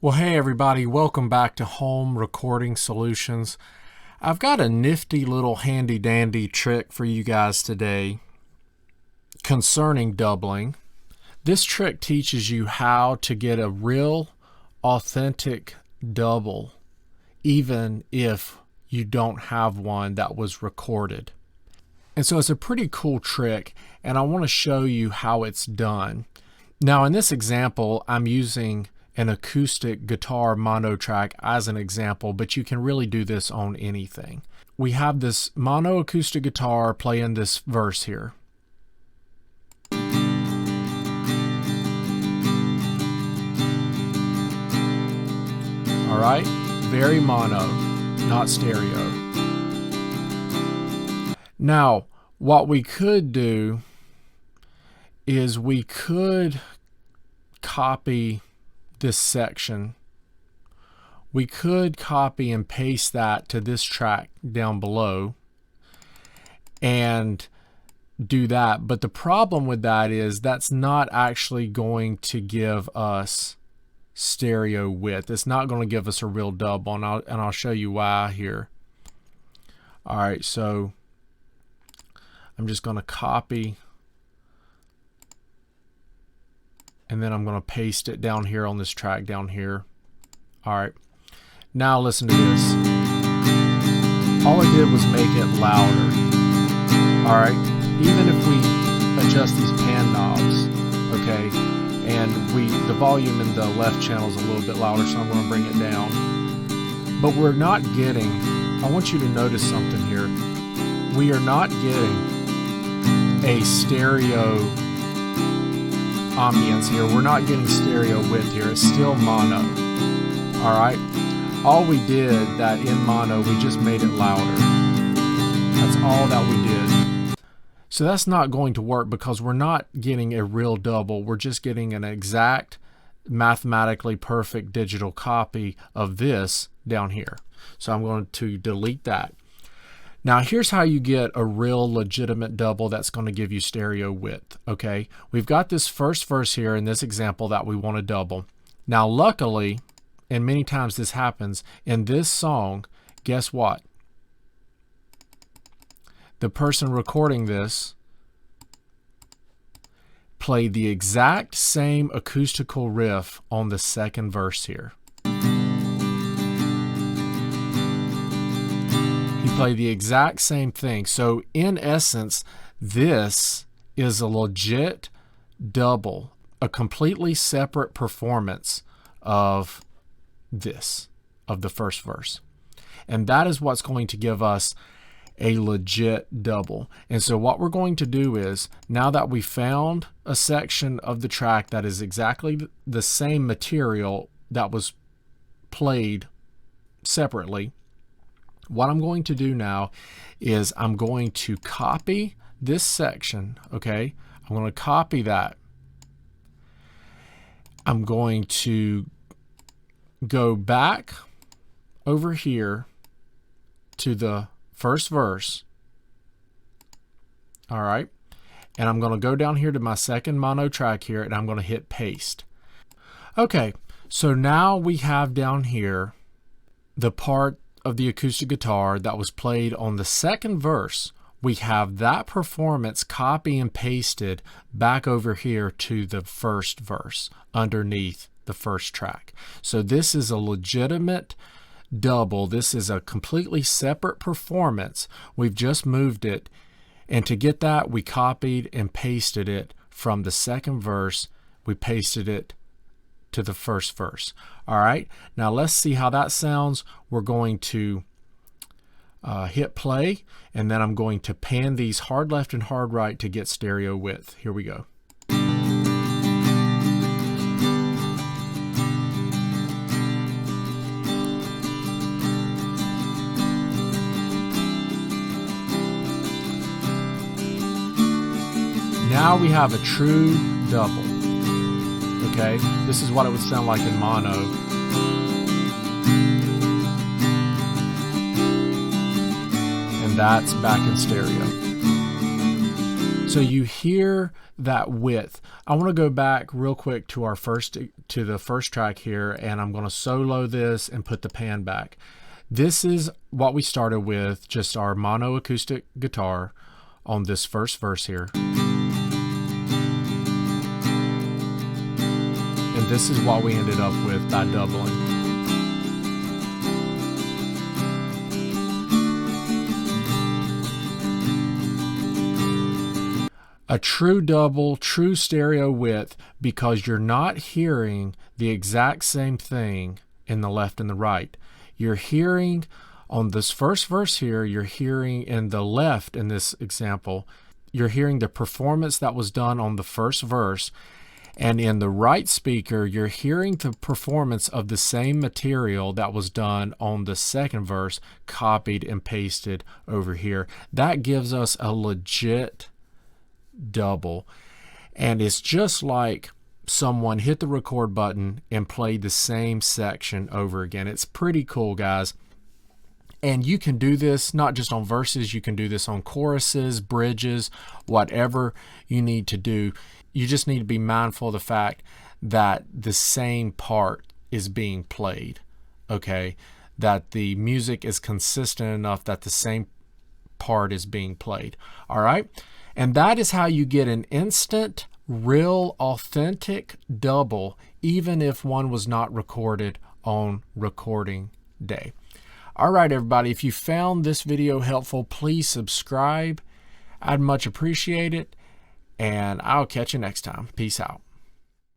Well, hey everybody, welcome back to Home Recording Solutions. I've got a nifty little handy dandy trick for you guys today concerning doubling. This trick teaches you how to get a real authentic double even if you don't have one that was recorded. And so it's a pretty cool trick, and I want to show you how it's done. Now in this example, I'm using an acoustic guitar mono track as an example, but you can really do this on anything. We have this mono acoustic guitar playing this verse here. All right, very mono, not stereo. Now, what we could do is we could copy this section. We could copy and paste that to this track down below and do that, but the problem with that is that's not actually going to give us stereo width. It's not going to give us a real double, and I'll show you why here. All right, so I'm just going to copy, and then I'm going to paste it down here on this track down here. All right, now listen to this. All I did was make it louder. All right, even if we adjust these pan knobs, okay, and the volume in the left channel is a little bit louder, so I'm going to bring it down. But we're not getting, I want you to notice something here. We are not getting a stereo ambience here. We're not getting stereo width here. It's still mono. All right, all we did that in mono, we just made it louder. That's all that we did. So that's not going to work because we're not getting a real double. We're just getting an exact, mathematically perfect digital copy of this down here. So I'm going to delete that. Now here's how you get a real legitimate double that's going to give you stereo width. Okay, we've got this first verse here in this example that we want to double. Now luckily, and many times this happens, in this song, guess what? The person recording this played the exact same acoustical riff on the second verse here. Play the exact same thing. So in essence, this is a legit double, a completely separate performance of this, of the first verse. And that is what's going to give us a legit double. And so what we're going to do is, now that we found a section of the track that is exactly the same material that was played separately, what I'm going to do now is I'm going to copy this section, okay? I'm going to copy that. I'm going to go back over here to the first verse, all right? And I'm going to go down here to my second mono track here, and I'm going to hit paste. Okay, so now we have down here the part of the acoustic guitar that was played on the second verse. We have that performance copy and pasted back over here to the first verse underneath the first track. So this is a legitimate double. This is a completely separate performance. We've just moved it, and to get that, we copied and pasted it from the second verse. We pasted it to the first verse. All right, now let's see how that sounds. We're going to hit play, and then I'm going to pan these hard left and hard right to get stereo width. Here we go. Now we have a true double. Okay, this is what it would sound like in mono. And that's back in stereo. So you hear that width. I want to go back real quick to our first to the first track here, and I'm going to solo this and put the pan back. This is what we started with, just our mono acoustic guitar on this first verse here. And this is what we ended up with by doubling. A true double, true stereo width, because you're not hearing the exact same thing in the left and the right. You're hearing on this first verse here, you're hearing in the left in this example, you're hearing the performance that was done on the first verse, and in the right speaker, you're hearing the performance of the same material that was done on the second verse, copied and pasted over here. That gives us a legit double, and it's just like someone hit the record button and played the same section over again. It's pretty cool, guys. And you can do this not just on verses, you can do this on choruses, bridges, whatever you need to do. You just need to be mindful of the fact that the same part is being played, okay? That the music is consistent enough that the same part is being played, all right? And that is how you get an instant, real, authentic double, even if one was not recorded on recording day. All right, everybody, if you found this video helpful, please subscribe. I'd much appreciate it, and I'll catch you next time. Peace out.